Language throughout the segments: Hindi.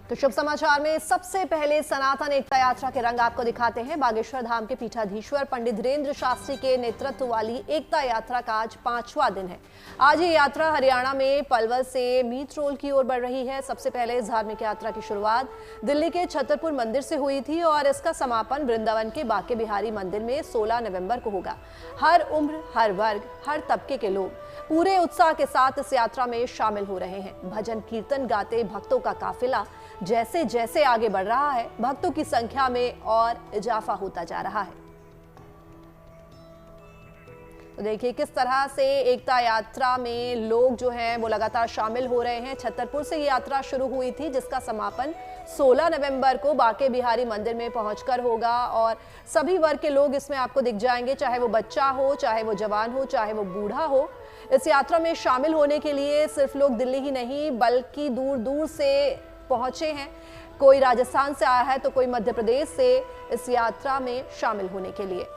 तो शुभ समाचार में सबसे पहले सनातन एकता यात्रा के रंग आपको दिखाते हैं। बागेश्वर धाम के पीठाधीश्वर पंडित धीरेन्द्र शास्त्री के नेतृत्व वाली एकता यात्रा का आज 5वां दिन है। आज ये यात्रा हरियाणा में पलवल से मीतरोल की ओर बढ़ रही है। सबसे पहले इस धार्मिक यात्रा की शुरुआत दिल्ली के छतरपुर मंदिर से हुई थी और इसका समापन वृंदावन के बांके बिहारी मंदिर में 16 नवंबर को होगा। हर उम्र, हर वर्ग, हर तबके के लोग पूरे उत्साह के साथ इस यात्रा में शामिल हो रहे हैं। भजन कीर्तन गाते भक्तों का काफिला जैसे जैसे आगे बढ़ रहा है, भक्तों की संख्या में और इजाफा होता जा रहा है। तो देखिए किस तरह से एकता यात्रा में लोग जो हैं वो लगातार शामिल हो रहे हैं। छतरपुर से ये यात्रा शुरू हुई थी जिसका समापन 16 नवंबर को बांके बिहारी मंदिर में पहुंचकर होगा और सभी वर्ग के लोग इसमें आपको दिख जाएंगे, चाहे वो बच्चा हो, चाहे वो जवान हो, चाहे वो बूढ़ा हो। इस यात्रा में शामिल होने के लिए सिर्फ लोग दिल्ली ही नहीं बल्कि दूर दूर से पहुंचे हैं। कोई राजस्थान से आया है तो कोई मध्य प्रदेश से इस यात्रा में शामिल होने के लिए।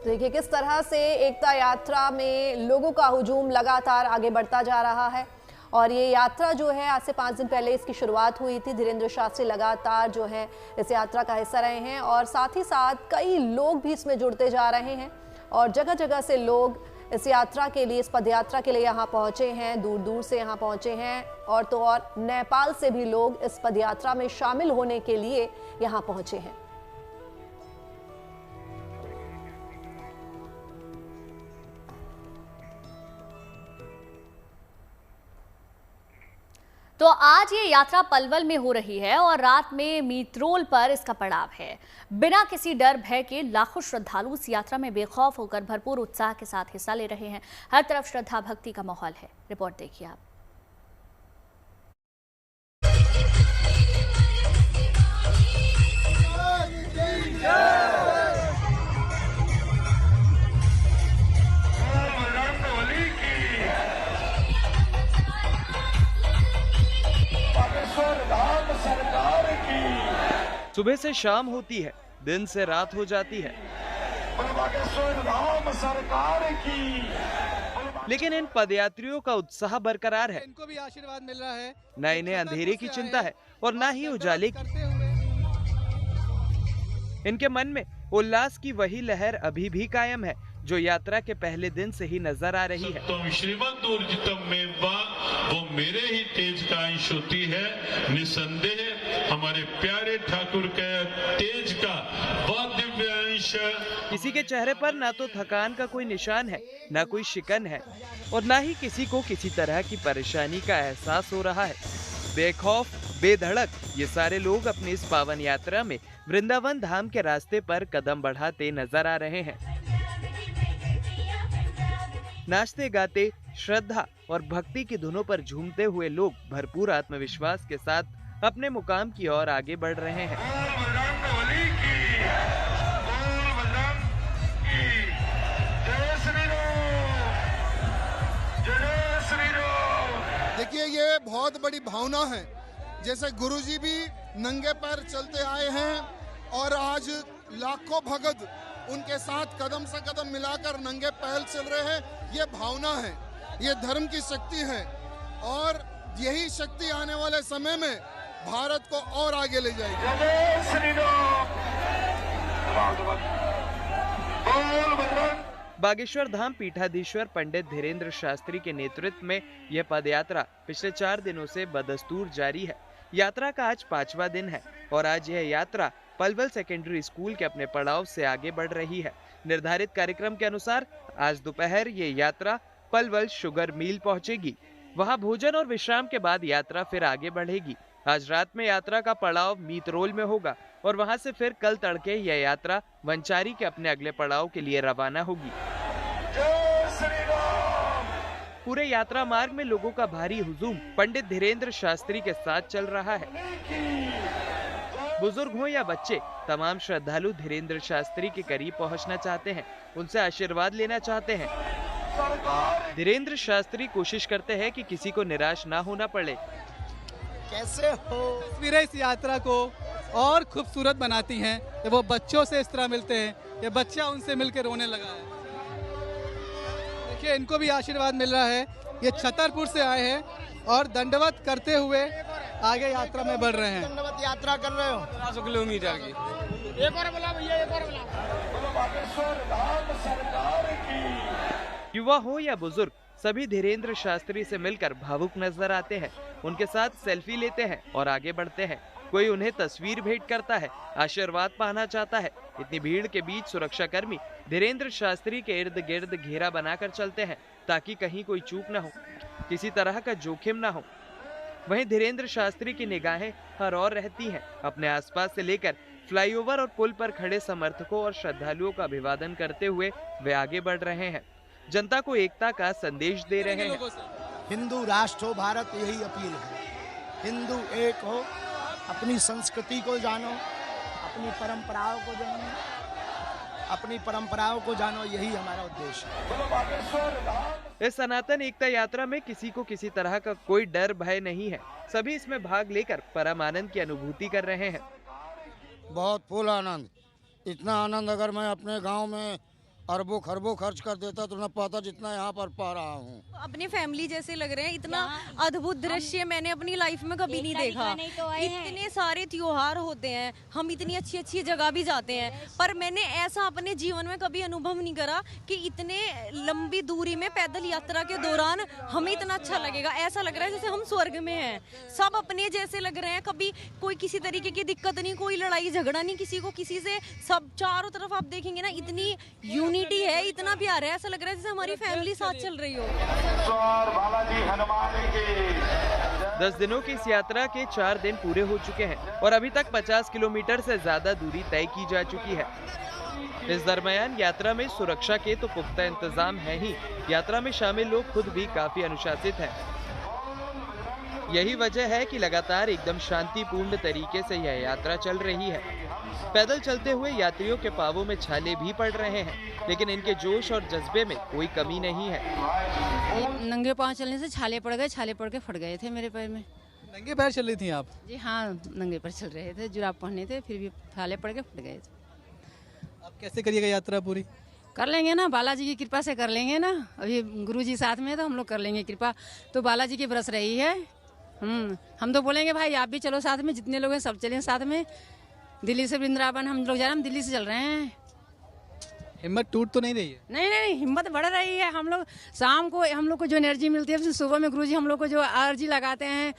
देखिए किस तरह से एकता यात्रा में लोगों का हुजूम लगातार आगे बढ़ता जा रहा है और ये यात्रा जो है आज से 5 दिन पहले इसकी शुरुआत हुई थी। धीरेन्द्र शास्त्री लगातार जो है इस यात्रा का हिस्सा रहे हैं और साथ ही साथ कई लोग भी इसमें जुड़ते जा रहे हैं और जगह जगह से लोग इस यात्रा के लिए, इस पदयात्रा के लिए यहाँ पहुंचे हैं, दूर दूर से यहाँ पहुंचे हैं और तो और नेपाल से भी लोग इस पदयात्रा में शामिल होने के लिए यहाँ पहुंचे हैं। तो आज ये यात्रा पलवल में हो रही है और रात में मीतरोल पर इसका पड़ाव है। बिना किसी डर भय के लाखों श्रद्धालु इस यात्रा में बेखौफ होकर भरपूर उत्साह के साथ हिस्सा ले रहे हैं। हर तरफ श्रद्धा भक्ति का माहौल है। रिपोर्ट देखिए आप। सुबह से शाम होती है, दिन से रात हो जाती है, लेकिन इन पदयात्रियों का उत्साह बरकरार है। इनको भी आशीर्वाद मिल रहा है। न इन्हें अंधेरे की चिंता है और न ही उजाले की। इनके मन में उल्लास की वही लहर अभी भी कायम है जो यात्रा के पहले दिन से ही नजर आ रही है। तो श्रीमद ऊर्जितम में वो मेरे ही तेज का अंश होती है। निसंदेह हमारे प्यारे ठाकुर के तेज का वह दिव्य अंश। किसी के चेहरे पर ना तो थकान का कोई निशान है, ना कोई शिकन है और ना ही किसी को किसी तरह की परेशानी का एहसास हो रहा है। बेखौफ, बेधड़क ये सारे लोग अपनी इस पावन यात्रा में वृंदावन धाम के रास्ते पर कदम बढ़ाते नजर आ रहे हैं। नाचते गाते, श्रद्धा और भक्ति की धुनों पर झूमते हुए लोग भरपूर आत्मविश्वास के साथ अपने मुकाम की ओर आगे बढ़ रहे हैं। देखिए ये बहुत बड़ी भावना है। जैसे गुरुजी भी नंगे पैर चलते आए हैं और आज लाखों भगत उनके साथ कदम से कदम मिलाकर नंगे पैर चल रहे हैं। ये भावना है, ये धर्म की शक्ति है और यही शक्ति आने वाले समय में भारत को और आगे ले जाएगी। बागेश्वर धाम पीठाधीश्वर पंडित धीरेन्द्र शास्त्री के नेतृत्व में यह पदयात्रा पिछले 4 दिनों से बदस्तूर जारी है। यात्रा का आज 5वां दिन है और आज यह यात्रा पलवल सेकेंडरी स्कूल के अपने पड़ाव से आगे बढ़ रही है। निर्धारित कार्यक्रम के अनुसार आज दोपहर ये यात्रा पलवल शुगर मिल पहुंचेगी। वहां भोजन और विश्राम के बाद यात्रा फिर आगे बढ़ेगी। आज रात में यात्रा का पड़ाव मीतरोल में होगा और वहां से फिर कल तड़के यह यात्रा वंचारी के अपने अगले पड़ाव के लिए रवाना होगी। पूरे यात्रा मार्ग में लोगों का भारी हुजूम पंडित धीरेन्द्र शास्त्री के साथ चल रहा है। बुजुर्ग हो या बच्चे, तमाम श्रद्धालु धीरेन्द्र शास्त्री के करीब पहुंचना चाहते हैं, उनसे आशीर्वाद लेना चाहते हैं। धीरेंद्र शास्त्री कोशिश करते हैं कि किसी को निराश ना होना पड़े। कैसे हो तस्वीरें इस यात्रा को और खूबसूरत बनाती हैं। जब वो बच्चों से इस तरह मिलते हैं, ये बच्चा उनसे मिलकर रोने लगा है। देखिए, इनको भी आशीर्वाद मिल रहा है। ये छतरपुर से आए हैं और दंडवत करते हुए आगे यात्रा में बढ़ रहे हैं। दंडवत यात्रा कर रहे हो 1500 किलोमीटर की। एक और बोला भैया, एक और बोला। युवा हो या बुजुर्ग, सभी धीरेंद्र शास्त्री से मिलकर भावुक नजर आते हैं। उनके साथ सेल्फी लेते हैं और आगे बढ़ते हैं। कोई उन्हें तस्वीर भेंट करता है, आशीर्वाद पाना चाहता है। इतनी भीड़ के बीच सुरक्षाकर्मी धीरेंद्र शास्त्री के इर्द गिर्द घेरा बनाकर चलते हैं ताकि कहीं कोई चूक न हो, किसी तरह का जोखिम न हो। वहीं धीरेंद्र शास्त्री की निगाहें हर ओर रहती हैं। अपने आसपास से लेकर फ्लाईओवर और पुल पर खड़े समर्थकों और श्रद्धालुओं का अभिवादन करते हुए वे आगे बढ़ रहे हैं, जनता को एकता का संदेश दे रहे हैं। हिंदू राष्ट्र हो भारत, यही अपील है। हिंदू एक हो, अपनी संस्कृति को जानो, अपनी परंपराओं को जानो, अपनी परंपराओं को जानो, यही हमारा उद्देश्य है। इस सनातन एकता यात्रा में किसी को किसी तरह का कोई डर भय नहीं है। सभी इसमें भाग लेकर परम आनंद की अनुभूति कर रहे हैं। बहुत फुल आनंद। इतना आनंद अगर मैं अपने गांव में अरबों खरबों खर्च कर देता तो न पाता जितना यहाँ पर पा रहा हूँ। अपनी फैमिली जैसे लग रहे हैं। इतना अद्भुत दृश्य मैंने अपनी लाइफ में कभी नहीं देखा। इतने सारे त्योहार होते हैं, हम इतनी अच्छी अच्छी जगह भी जाते हैं, पर मैंने ऐसा अपने जीवन में कभी अनुभव नहीं करा कि इतने लंबी दूरी में पैदल यात्रा के दौरान हमें इतना अच्छा लगेगा। ऐसा लग रहा है जैसे हम स्वर्ग में हैं। सब अपने जैसे लग रहे हैं। कभी कोई किसी तरीके की दिक्कत नहीं, कोई लड़ाई झगड़ा नहीं किसी को किसी से। सब चारों तरफ आप देखेंगे ना, इतनी यूनिटी है, इतना प्यार है। ऐसा लग रहा है जैसे हमारी फैमिली साथ चल रही हो। 10 दिनों की इस यात्रा के 4 दिन पूरे हो चुके हैं और अभी तक 50 किलोमीटर से ज्यादा दूरी तय की जा चुकी है। इस दरमियान यात्रा में सुरक्षा के तो पुख्ता इंतजाम है ही, यात्रा में शामिल लोग खुद भी काफी अनुशासित हैं। यही वजह है कि लगातार एकदम शांतिपूर्ण तरीके से यह यात्रा चल रही है। पैदल चलते हुए यात्रियों के पांवों में छाले भी पड़ रहे हैं, लेकिन इनके जोश और जज्बे में कोई कमी नहीं है। नंगे पांव चलने से छाले पड़ गए, छाले पड़ के फट गए थे मेरे पैर में। नंगे पैर चल रही थी आप? जी हाँ, नंगे पैर चल रहे थे, जुराब पहने थे, फिर भी छाले पड़ के फट गए थे। अब कैसे करिएगा यात्रा पूरी? कर लेंगे ना, बालाजी की कृपा से कर लेंगे ना। अभी गुरुजी साथ में तो हम लोग कर लेंगे कृपा। तो बालाजी की बरस रही है। हम तो बोलेंगे भाई आप भी चलो साथ में, जितने लोग हैं सब चलें साथ में। दिल्ली से वृंदावन हम लोग जा रहे हैं, हम दिल्ली से चल रहे हैं। हिम्मत टूट तो नहीं रही है? नहीं, हिम्मत बढ़ रही है। हम लोग शाम को हम लोग को जो एनर्जी मिलती है, फिर सुबह में गुरुजी हम लोग को जो अर्जी लगाते हैं,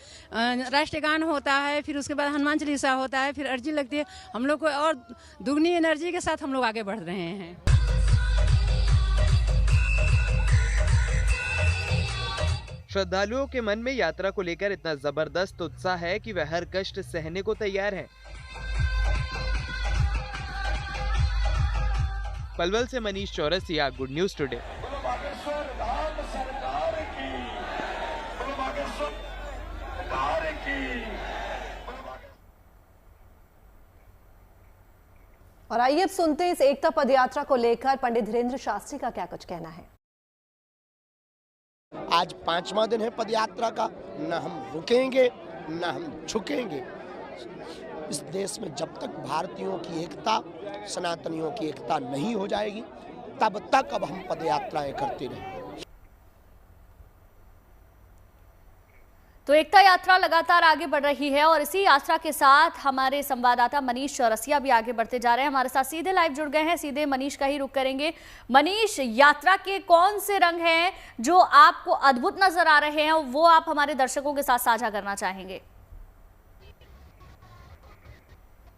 राष्ट्रगान होता है, फिर उसके बाद हनुमान चालीसा होता है, फिर अर्जी लगती है, हम लोग को और दुगनी एनर्जी के साथ हम लोग आगे बढ़ रहे हैं। श्रद्धालुओं के मन में यात्रा को लेकर इतना जबरदस्त उत्साह है कि वह हर कष्ट सहने को तैयार हैं। पलवल से Manish Chaurasia, good news today. और आइए अब सुनते हैं इस एकता पदयात्रा को लेकर पंडित धीरेंद्र शास्त्री का क्या कुछ कहना है। आज 5वां दिन है पदयात्रा का। न हम रुकेंगे न हम झुकेंगे। इस देश में जब तक भारतीयों की एकता, सनातनियों की एकता नहीं हो जाएगी, तब तक अब हम पदयात्राएं करते रहेंगे। तो एकता यात्रा लगातार आगे बढ़ रही है और इसी यात्रा के साथ हमारे संवाददाता मनीष चौरसिया भी आगे बढ़ते जा रहे हैं। हमारे साथ सीधे लाइव जुड़ गए हैं, सीधे मनीष का ही रुख करेंगे। मनीष, यात्रा के कौन से रंग हैं जो आपको अद्भुत नजर आ रहे हैं, वो आप हमारे दर्शकों के साथ साझा करना चाहेंगे?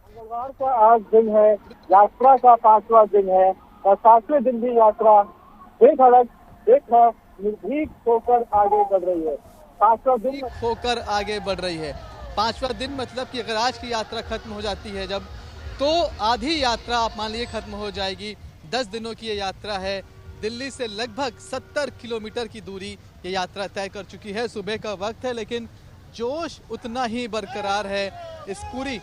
मंगलवार का आज दिन है, यात्रा का 5वां दिन है और 7वें दिन भी यात्रा बेधड़क, बेखौफ, निर्भीक होकर आगे बढ़ रही है। 5वां दिन होकर आगे बढ़ रही है। 5वां दिन मतलब कि अगर आज की यात्रा खत्म हो जाती है जब, तो आधी यात्रा आप मान लीजिए खत्म हो जाएगी। 10 दिनों की ये यात्रा है। दिल्ली से लगभग 70 किलोमीटर की दूरी ये यात्रा तय कर चुकी है। सुबह का वक्त है, लेकिन जोश उतना ही बरकरार है इस पूरी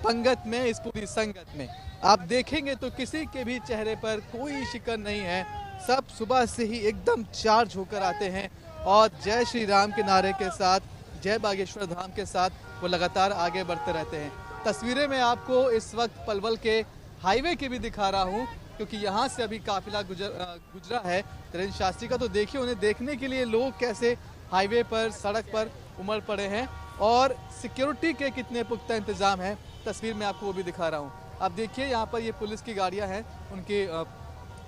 पंगत में, इस पूरी संगत में। आप देखेंगे तो किसी के भी चेहरे पर कोई शिकन नहीं है। सब सुबह से ही एकदम चार्ज होकर आते हैं और जय श्री राम के नारे के साथ, जय बागेश्वर धाम के साथ वो लगातार आगे बढ़ते रहते हैं। तस्वीरें मैं आपको इस वक्त पलवल के हाईवे की भी दिखा रहा हूँ, क्योंकि यहाँ से अभी काफिला गुजरा है धीरेन्द्र शास्त्री का। तो देखिए, उन्हें देखने के लिए लोग कैसे हाईवे पर, सड़क पर उमड़ पड़े हैं और सिक्योरिटी के कितने पुख्ता इंतजाम है, तस्वीर में आपको वो भी दिखा रहा हूँ। आप देखिए, यहाँ पर ये पुलिस की गाड़ियाँ हैं, उनकी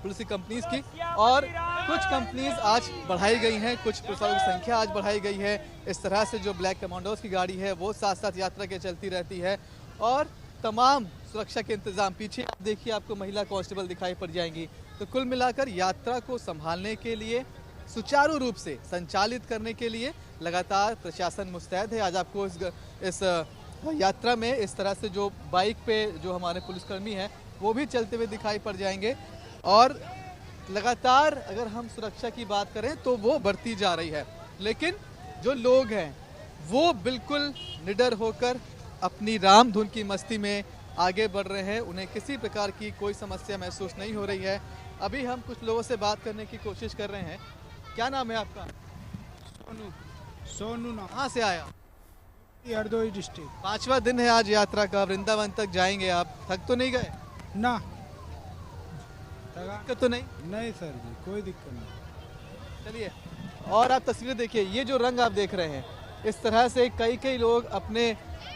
पुलिस की कंपनीज की, और कुछ कंपनीज आज बढ़ाई गई हैं, कुछ पुलिसों की संख्या आज बढ़ाई गई है। इस तरह से जो ब्लैक कमांडोज की गाड़ी है वो साथ साथ यात्रा के चलती रहती है और तमाम सुरक्षा के इंतजाम। पीछे आप देखिए, आपको महिला कांस्टेबल दिखाई पड़ जाएंगी। तो कुल मिलाकर यात्रा को संभालने के लिए, सुचारू रूप से संचालित करने के लिए लगातार प्रशासन मुस्तैद है। आज आपको इस यात्रा में इस तरह से जो बाइक पे जो हमारे पुलिसकर्मी हैं वो भी चलते हुए दिखाई पड़ जाएंगे और लगातार अगर हम सुरक्षा की बात करें तो वो बढ़ती जा रही है। लेकिन जो लोग हैं वो बिल्कुल निडर होकर अपनी राम धुन की मस्ती में आगे बढ़ रहे हैं। उन्हें किसी प्रकार की कोई समस्या महसूस नहीं हो रही है। अभी हम कुछ लोगों से बात करने की कोशिश कर रहे हैं। क्या नाम है आपका? सोनू नाम। कहाँ से आया? हरदोई डिस्ट्रिक्ट। 5वां दिन है आज यात्रा का, वृंदावन तक जाएंगे आप, थक तो नहीं गए? ना, दिक्कत तो नहीं? नहीं सर जी, कोई दिक्कत नहीं। चलिए, और आप तस्वीरें देखिए, ये जो रंग आप देख रहे हैं, इस तरह से कई लोग अपने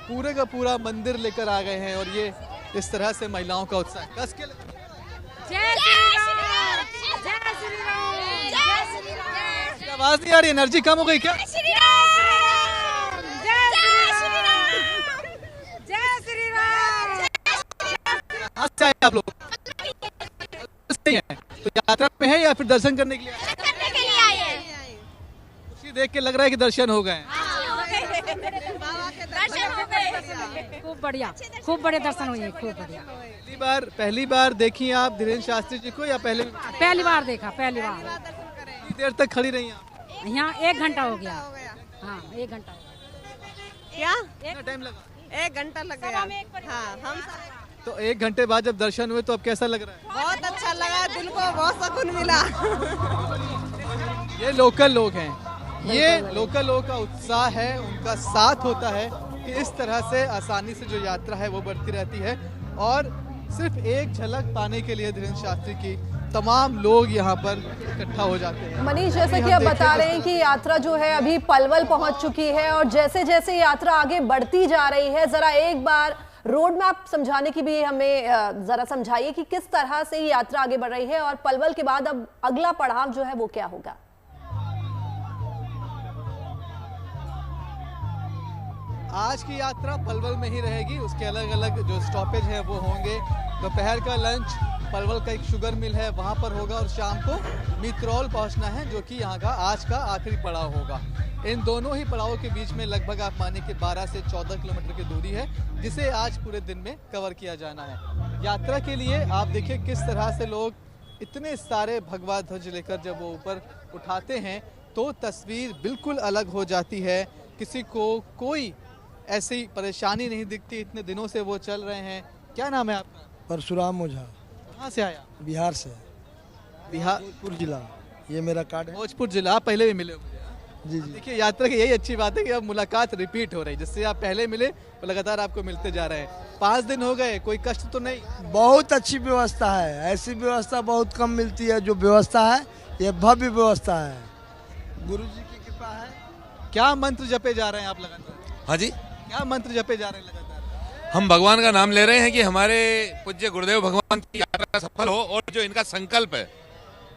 पूरे का पूरा मंदिर लेकर आ गए हैं और ये इस तरह से महिलाओं का उत्साह। कस के जय श्री राम, जय श्री राम, जय श्री राम। आवाज नहीं आ रही, एनर्जी कम हो गई क्या? जय श्री राम, जय श्री राम, जय श्री राम। आज से आए आप लोग? तो यात्रा में है या फिर दर्शन करने के लिए आए? करने के लिए आए हैं। खुशी देख के लग रहा है कि दर्शन हो गए। दर्शन हो गए, खूब बढ़िया, खूब बड़े दर्शन हुए, खूब बढ़िया। पहली बार देखी आप धीरेन्द्र शास्त्री जी को या पहली बार देखा? पहली बार। कितनी देर तक खड़ी रही आप? यहाँ 1 घंटा हो गया। हाँ, 1 घंटा क्या? कितना टाइम लगा? 1 घंटा लग गया। हाँ, हम तो 1 घंटे बाद जब दर्शन हुए तो अब कैसा लग रहा है? बहुत अच्छा लगा, दिल को बहुत सुकून मिला। ये लोकल लोग हैं, ये लोकल लोगों का उत्साह है, उनका साथ होता है कि इस तरह से आसानी से जो यात्रा है वो बढ़ती रहती है और सिर्फ एक झलक पाने के लिए धीरेन्द्र शास्त्री की तमाम लोग यहाँ पर इकट्ठा हो जाते हैं। मनीष, जैसे कि आप बता रहे हैं कि यात्रा जो है अभी पलवल पहुंच चुकी है और जैसे जैसे यात्रा आगे बढ़ती जा रही है, जरा एक बार रोड मैप समझाने की भी हमें जरा समझाइए कि किस तरह से यात्रा आगे बढ़ रही है और पलवल के बाद अब अगला पड़ाव जो है वो क्या होगा? आज की यात्रा पलवल में ही रहेगी, उसके अलग अलग जो स्टॉपेज हैं वो होंगे। दोपहर का लंच पलवल का एक शुगर मिल है वहाँ पर होगा और शाम को मित्रोल पहुँचना है, जो कि यहाँ का आज का आखिरी पड़ाव होगा। इन दोनों ही पड़ावों के बीच में लगभग आप मानिए कि 12 से 14 किलोमीटर की दूरी है, जिसे आज पूरे दिन में कवर किया जाना है। यात्रा के लिए आप देखिए किस तरह से लोग इतने सारे भगवा ध्वज लेकर जब वो ऊपर उठाते हैं तो तस्वीर बिल्कुल अलग हो जाती है। किसी को कोई ऐसी परेशानी नहीं दिखती, इतने दिनों से वो चल रहे हैं। क्या नाम है आपका? परशुराम ओझा। कहाँ से आया? बिहार से। बिहार, भोजपुर जिला, ये मेरा कार्ड है। भोजपुर जिला। आप पहले भी मिले मुझे? जी जी। देखिए, यात्रा की यही अच्छी बात है कि अब मुलाकात रिपीट हो रही है, जिससे आप पहले मिले तो लगातार आपको मिलते जा रहे हैं। 5 दिन हो गए, कोई कष्ट तो नहीं? बहुत अच्छी व्यवस्था है, ऐसी व्यवस्था बहुत कम मिलती है। जो व्यवस्था है ये भव्य व्यवस्था है, गुरु जी की कृपा है। क्या मंत्र जपे जा रहे हैं आप लगातार? हाँ जी, क्या मंत्र जपे जा रहे हैं लगातार? हम भगवान का नाम ले रहे हैं कि हमारे पूज्य गुरुदेव भगवान की यात्रा सफल हो और जो इनका संकल्प है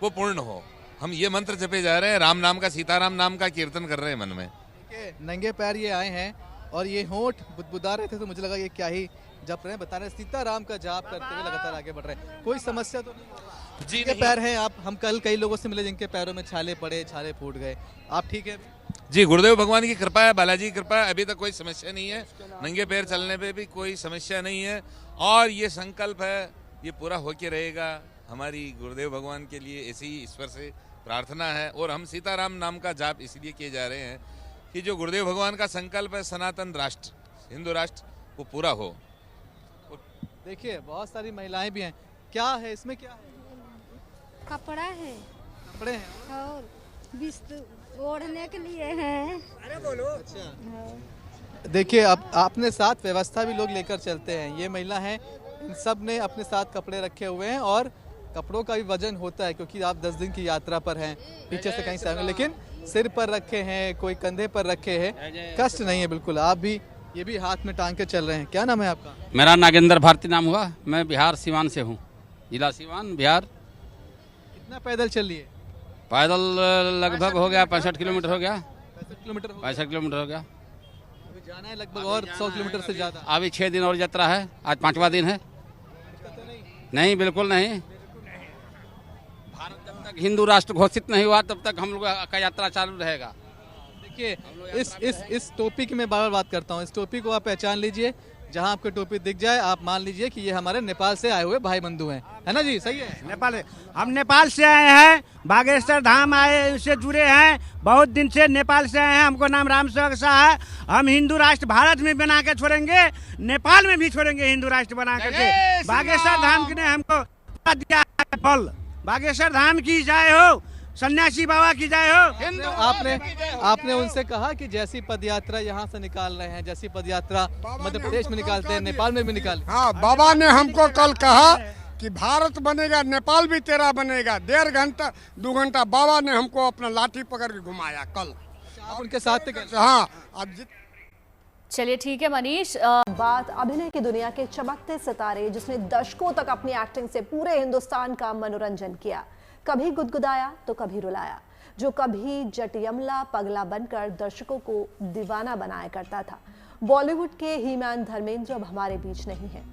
वो पूर्ण हो। हम ये मंत्र जपे जा रहे हैं, राम नाम का, सीताराम नाम का कीर्तन कर रहे हैं मन में। नंगे पैर ये आए हैं और ये होंठ बुदबुदा रहे थे तो मुझे लगा ये क्या ही जप रहे हैं, बता रहे हैं सीताराम का जाप करते हुए लगातार आगे बढ़ रहे हैं। कोई समस्या तो नहीं? जी नहीं। पैर हैं आप, हम कल कई लोगों से मिले जिनके पैरों में छाले पड़े, छाले फूट गए। आप ठीक है? जी, गुरुदेव भगवान की कृपा है, बालाजी की कृपा है, अभी तक कोई समस्या नहीं है। नंगे पैर चलने पे भी कोई समस्या नहीं है और ये संकल्प है ये पूरा होके रहेगा। हमारी गुरुदेव भगवान के लिए ऐसी ही ईश्वर से प्रार्थना है और हम सीताराम नाम का जाप इसलिए किए जा रहे हैं कि जो गुरुदेव भगवान का संकल्प है सनातन राष्ट्र, हिंदू राष्ट्र, वो पूरा हो। देखिए बहुत सारी महिलाएं भी हैं, क्या है इसमें, क्या है? कपड़ा है, कपड़े हैं और बिस्तर ओढ़ने के लिए है। अरे बोलो। अच्छा, देखिए अब अपने साथ व्यवस्था भी लोग लेकर चलते हैं। ये महिला हैं, इन सब ने अपने साथ कपड़े रखे हुए हैं और कपड़ों का भी वजन होता है क्योंकि आप 10 दिन की यात्रा पर हैं, पीछे से कहीं से आएंगे, लेकिन सिर पर रखे हैं, कोई कंधे पर रखे हैं, कष्ट नहीं है बिल्कुल। आप भी ये भी हाथ में टांग के चल रहे हैं। क्या नाम है आपका? मेरा नागेंद्र भारती नाम हुआ, मैं बिहार सिवान से हूँ, जिला सिवान बिहार। कितना पैदल चल लिए? पैदल लगभग हो गया 65 किलोमीटर हो गया। 65 किलोमीटर हो गया। अभी जाना है लगभग और 100 किलोमीटर से ज्यादा। अभी 6 दिन और यात्रा है, आज 5वां दिन है। नहीं, बिल्कुल नहीं। भारत जब तक हिंदू राष्ट्र घोषित नहीं हुआ तब तक हम लोग का यात्रा चालू रहेगा। देखिए इस टोपी की मैं बार बार बात करता हूँ, इस टोपी को आप पहचान लीजिए। जहाँ आपकी टोपी दिख जाए आप मान लीजिए कि ये हमारे नेपाल से आए हुए भाई बंधु हैं, है ना जी? सही है। नेपाल, हम नेपाल से आए हैं, बागेश्वर धाम आए से जुड़े हैं, बहुत दिन से नेपाल से आए हैं। हमको नाम राम सेवक शाह है। हम हिंदू राष्ट्र भारत में बना के छोड़ेंगे, नेपाल में भी छोड़ेंगे हिंदू राष्ट्र बना करके। बागेश्वर धाम ने हमको दिया है फल। बागेश्वर धाम की जय हो, सन्यासी बाबा की जय हो। आपने उनसे कहा कि जैसी पदयात्रा यहाँ से निकाल रहे हैं, जैसी पदयात्रा मध्य प्रदेश में निकालते हैं, नेपाल में भी निकाल। हाँ, बाबा ने हमको कल कहा कि भारत बनेगा, नेपाल भी तेरा बनेगा। 1.5 घंटा 2 घंटा बाबा ने हमको अपना लाठी पकड़ के घुमाया कल। आप उनके साथ थे? हाँ। अब चलिए ठीक है मनीष। बात अभिनय की दुनिया के चमकते सितारे जिसने दशकों तक अपनी एक्टिंग से पूरे हिंदुस्तान का मनोरंजन किया, कभी गुदगुदाया तो कभी रुलाया, जो कभी जटियमला पगला बनकर दर्शकों को दीवाना बनाया करता था। बॉलीवुड के हीमैन धर्मेंद्र अब हमारे बीच नहीं है।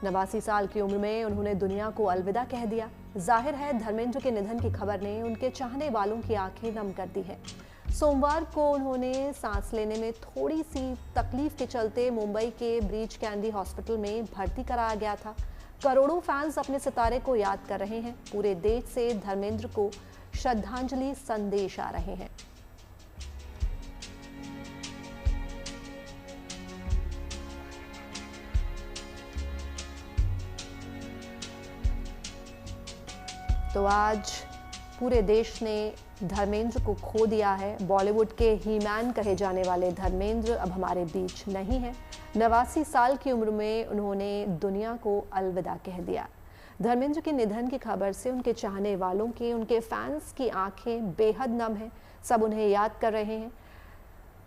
89 साल की उम्र में उन्होंने दुनिया को अलविदा कह दिया। जाहिर है धर्मेंद्र के निधन की खबर ने उनके चाहने वालों की आंखें नम कर दी है। सोमवार को उन्होंने सांस लेने में थोड़ी सी तकलीफ के चलते मुंबई के ब्रीच कैंडी हॉस्पिटल में भर्ती कराया गया था। करोड़ों फैंस अपने सितारे को याद कर रहे हैं। पूरे देश से धर्मेंद्र को श्रद्धांजलि संदेश आ रहे हैं। तो आज पूरे देश ने धर्मेंद्र को खो दिया है। बॉलीवुड के हीमैन कहे जाने वाले धर्मेंद्र अब हमारे बीच नहीं है। 89 साल की उम्र में उन्होंने दुनिया को अलविदा कह दिया। धर्मेंद्र के निधन की खबर से उनके चाहने वालों की, उनके फैंस की आंखें बेहद नम हैं। सब उन्हें याद कर रहे हैं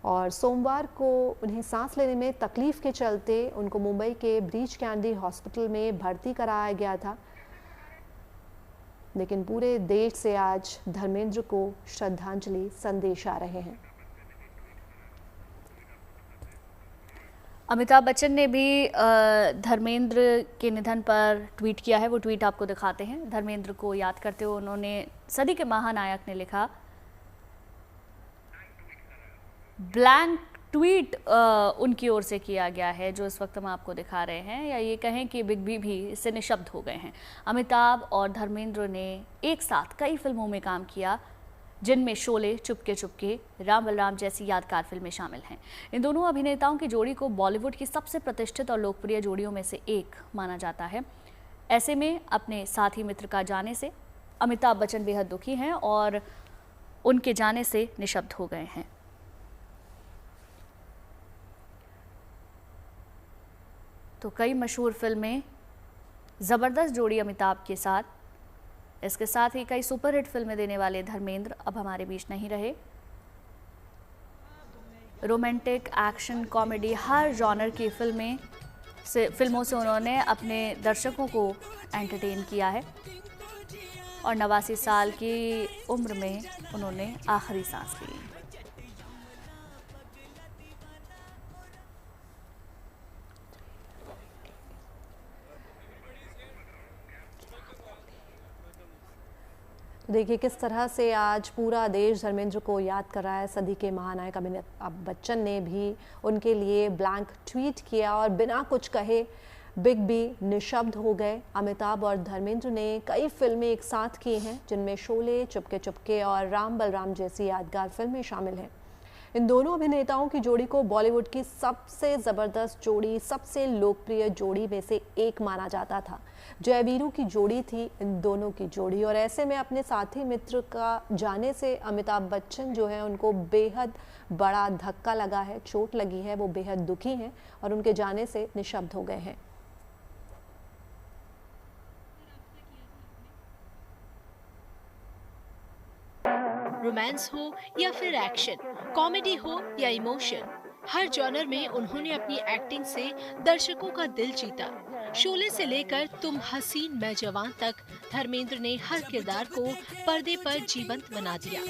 और सोमवार को उन्हें सांस लेने में तकलीफ के चलते उनको मुंबई के ब्रीच कैंडी हॉस्पिटल में भर्ती कराया गया था। लेकिन पूरे देश से आज धर्मेंद्र को श्रद्धांजलि संदेश आ रहे हैं। अमिताभ बच्चन ने भी धर्मेंद्र के निधन पर ट्वीट किया है। वो ट्वीट आपको दिखाते हैं। धर्मेंद्र को याद करते हुए उन्होंने सदी के महानायक ने लिखा, ब्लैंक ट्वीट उनकी ओर से किया गया है जो इस वक्त हम आपको दिखा रहे हैं, या ये कहें कि बिग बी भी इससे निशब्द हो गए हैं। अमिताभ और धर्मेंद्र ने एक साथ कई फिल्मों में काम किया जिनमें शोले, चुपके चुपके, राम बलराम जैसी यादगार फिल्में शामिल हैं। इन दोनों अभिनेताओं की जोड़ी को बॉलीवुड की सबसे प्रतिष्ठित और लोकप्रिय जोड़ियों में से एक माना जाता है। ऐसे में अपने साथी मित्र का जाने से अमिताभ बच्चन बेहद दुखी हैं और उनके जाने से निशब्द हो गए हैं। तो कई मशहूर फिल्में, ज़बरदस्त जोड़ी अमिताभ के साथ, इसके साथ ही कई सुपरहिट फिल्में देने वाले धर्मेंद्र अब हमारे बीच नहीं रहे। रोमांटिक, एक्शन, कॉमेडी, हर जॉनर की फिल्मों से उन्होंने अपने दर्शकों को एंटरटेन किया है और 89 साल की उम्र में उन्होंने आखिरी सांस ली। देखिए किस तरह से आज पूरा देश धर्मेंद्र को याद कर रहा है। सदी के महानायक अमिताभ बच्चन ने भी उनके लिए ब्लैंक ट्वीट किया और बिना कुछ कहे बिग बी निशब्द हो गए। अमिताभ और धर्मेंद्र ने कई फिल्में एक साथ की हैं जिनमें शोले, चुपके चुपके और राम बलराम जैसी यादगार फिल्में शामिल हैं। इन दोनों अभिनेताओं की जोड़ी को बॉलीवुड की सबसे ज़बरदस्त जोड़ी, सबसे लोकप्रिय जोड़ी में से एक माना जाता था। जय वीरू की जोड़ी थी इन दोनों की जोड़ी, और ऐसे में अपने साथी मित्र का जाने से अमिताभ बच्चन जो है उनको बेहद बड़ा धक्का लगा है, चोट लगी है, वो बेहद दुखी हैं और उनके जाने से निशब्द हो गए हैं। रोमांस हो या फिर एक्शन, कॉमेडी हो या इमोशन, हर जॉनर में उन्होंने अपनी एक्टिंग से दर्शकों का दिल जीता। शोले से लेकर तुम हसीन मैं जवान तक धर्मेंद्र ने हर किरदार को पर्दे पर जीवंत बना दिया।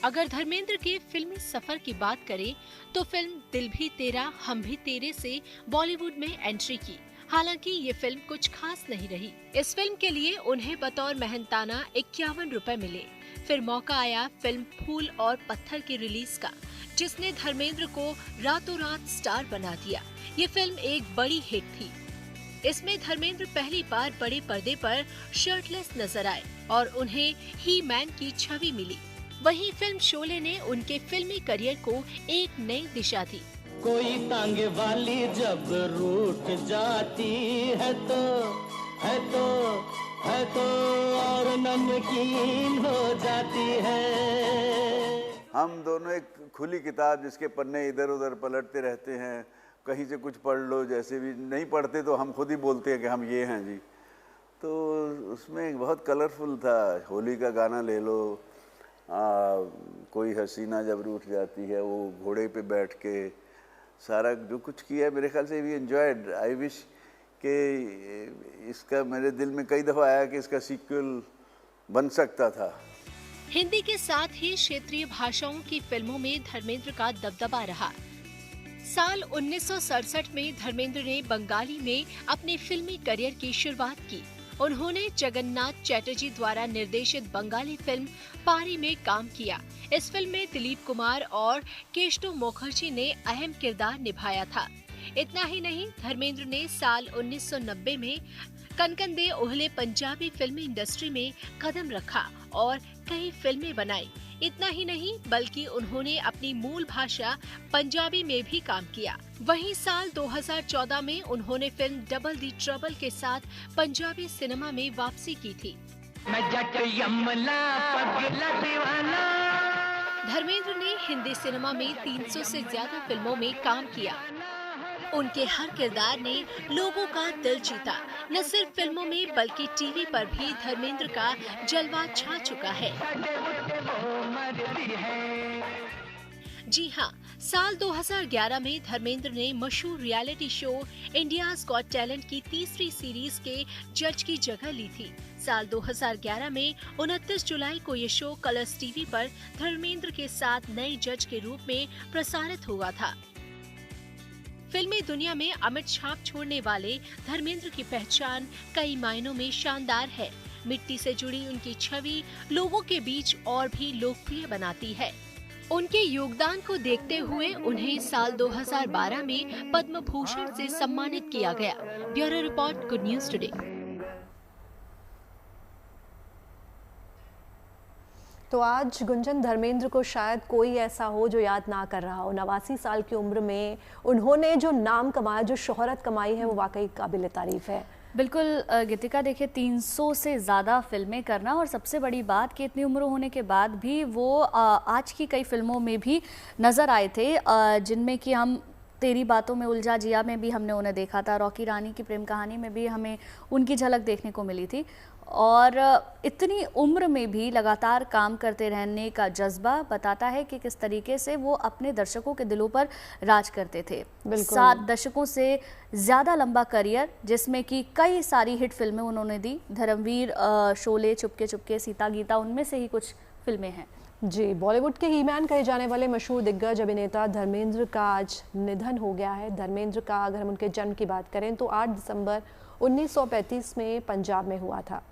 अगर धर्मेंद्र के फिल्मी सफर की बात करें तो फिल्म दिल भी तेरा हम भी तेरे से बॉलीवुड में एंट्री की। हालांकि ये फिल्म कुछ खास नहीं रही। इस फिल्म के लिए उन्हें बतौर मेहनताना 51 रुपए मिले। फिर मौका आया फिल्म फूल और पत्थर की रिलीज का, जिसने धर्मेंद्र को रातों रात स्टार बना दिया। ये फिल्म एक बड़ी हिट थी। इसमें धर्मेंद्र पहली बार बड़े पर्दे पर शर्टलेस नजर आए और उन्हें ही मैन की छवि मिली। वहीं फिल्म शोले ने उनके फिल्मी करियर को एक नई दिशा दी। कोई तांगे वाली जब रूठ जाती है तो और नमकीन हो जाती है। हम दोनों एक खुली किताब जिसके पन्ने इधर उधर पलटते रहते हैं, कहीं से कुछ पढ़ लो, जैसे भी नहीं पढ़ते तो हम खुद ही बोलते हैं कि हम ये हैं जी। तो उसमें बहुत कलरफुल था। होली का गाना ले लो, कोई हसीना जब रूठ जाती है, वो घोड़े पे बैठ के सारा जो कुछ किया है, मेरे ख्याल से वी एंजॉयड। आई विश कि इसका मेरे दिल में कई दफ़ा आया कि इसका सीक्वल बन सकता था। हिंदी के साथ ही क्षेत्रीय भाषाओं की फिल्मों में धर्मेंद्र का दबदबा रहा। साल 1967 में धर्मेंद्र ने बंगाली में अपने फिल्मी करियर की शुरुआत की। उन्होंने जगन्नाथ चैटर्जी द्वारा निर्देशित बंगाली फिल्म पारी में काम किया। इस फिल्म में दिलीप कुमार और केशव मुखर्जी ने अहम किरदार निभाया था। इतना ही नहीं, धर्मेंद्र ने साल 1990 में कनकन दे ओहले पंजाबी फिल्मी इंडस्ट्री में कदम रखा और कई फिल्में बनाई। इतना ही नहीं, बल्कि उन्होंने अपनी मूल भाषा पंजाबी में भी काम किया। वहीं साल 2014 में उन्होंने फिल्म डबल दी ट्रबल के साथ पंजाबी सिनेमा में वापसी की थी। धर्मेंद्र ने हिंदी सिनेमा में 300 से ज्यादा फिल्मों में काम किया। उनके हर किरदार ने लोगों का दिल जीता। न सिर्फ फिल्मों में बल्कि टीवी पर भी धर्मेंद्र का जलवा छा चुका है। जी हाँ, साल 2011 में धर्मेंद्र ने मशहूर reality show India's got talent की तीसरी सीरीज के जज की जगह ली थी। साल 2011 में 29 जुलाई को ये शो कलर्स टीवी पर धर्मेंद्र के साथ नए जज के रूप में प्रसारित हुआ था। फिल्मी दुनिया में अमिट छाप छोड़ने वाले धर्मेंद्र की पहचान कई मायनों में शानदार है। मिट्टी से जुड़ी उनकी छवि लोगों के बीच और भी लोकप्रिय बनाती है। उनके योगदान को देखते हुए उन्हें साल 2012 में पद्म भूषण से सम्मानित किया गया। Bureau report, good news today. तो आज गुंजन, धर्मेंद्र को शायद कोई ऐसा हो जो याद ना कर रहा हो। 89 साल की उम्र में उन्होंने जो नाम कमाया, जो शोहरत कमाई है, वो वाकई काबिल तारीफ है। बिल्कुल गीतिका, देखिए 300 से ज़्यादा फिल्में करना और सबसे बड़ी बात कि इतनी उम्र होने के बाद भी वो आज की कई फिल्मों में भी नज़र आए थे, जिनमें कि हम तेरी बातों में उलझा जिया में भी हमने उन्हें देखा था, रॉकी रानी की प्रेम कहानी में भी हमें उनकी झलक देखने को मिली थी। और इतनी उम्र में भी लगातार काम करते रहने का जज्बा बताता है कि किस तरीके से वो अपने दर्शकों के दिलों पर राज करते थे। 7 दशकों से ज़्यादा लंबा करियर, जिसमें कि कई सारी हिट फिल्में उन्होंने दी। धर्मवीर, शोले, चुपके चुपके, सीता गीता, उनमें से ही कुछ फिल्में हैं। जी, बॉलीवुड के हीमैन कहे जाने वाले मशहूर दिग्गज अभिनेता धर्मेंद्र का आज निधन हो गया है। धर्मेंद्र का अगर हम उनके जन्म की बात करें तो 8 दिसंबर 1935 में पंजाब में हुआ था।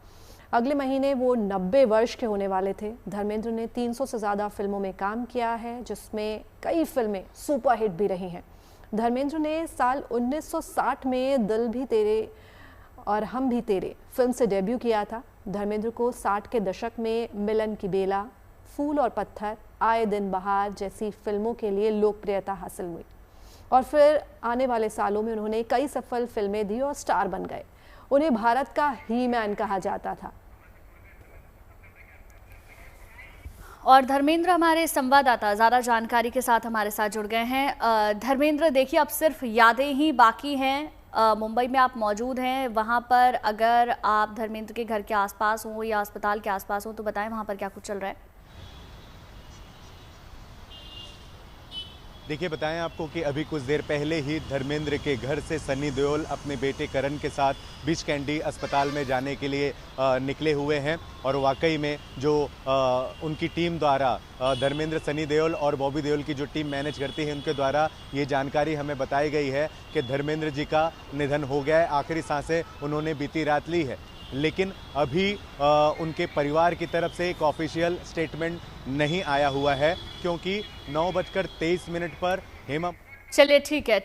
अगले महीने वो 90 वर्ष के होने वाले थे। धर्मेंद्र ने 300 से ज़्यादा फिल्मों में काम किया है, जिसमें कई फिल्में सुपरहिट भी रही हैं। धर्मेंद्र ने साल 1960 में दिल भी तेरे और हम भी तेरे फिल्म से डेब्यू किया था। धर्मेंद्र को 60 के दशक में मिलन की बेला, फूल और पत्थर, आए दिन बहार जैसी फिल्मों के लिए लोकप्रियता हासिल हुई और फिर आने वाले सालों में उन्होंने कई सफल फिल्में दी और स्टार बन गए। उन्हें भारत का ही मैन कहा जाता था। और धर्मेंद्र हमारे संवाददाता ज़्यादा जानकारी के साथ हमारे साथ जुड़ गए हैं। धर्मेंद्र, देखिए अब सिर्फ यादें ही बाकी हैं। मुंबई में आप मौजूद हैं, वहाँ पर अगर आप धर्मेंद्र के घर के आसपास हो या अस्पताल के आसपास हो तो बताएं वहाँ पर क्या कुछ चल रहा है। देखिए, बताएं आपको कि अभी कुछ देर पहले ही धर्मेंद्र के घर से सनी देओल अपने बेटे करण के साथ बीच कैंडी अस्पताल में जाने के लिए निकले हुए हैं और वाकई में जो उनकी टीम द्वारा धर्मेंद्र, सनी देओल और बॉबी देओल की जो टीम मैनेज करती है उनके द्वारा ये जानकारी हमें बताई गई है कि धर्मेंद्र जी का निधन हो गया है। आखिरी सांसें उन्होंने बीती रात ली है, लेकिन अभी उनके परिवार की तरफ से एक ऑफिशियल स्टेटमेंट नहीं आया हुआ है क्योंकि 9:23 पर हेमा। चलिए ठीक है।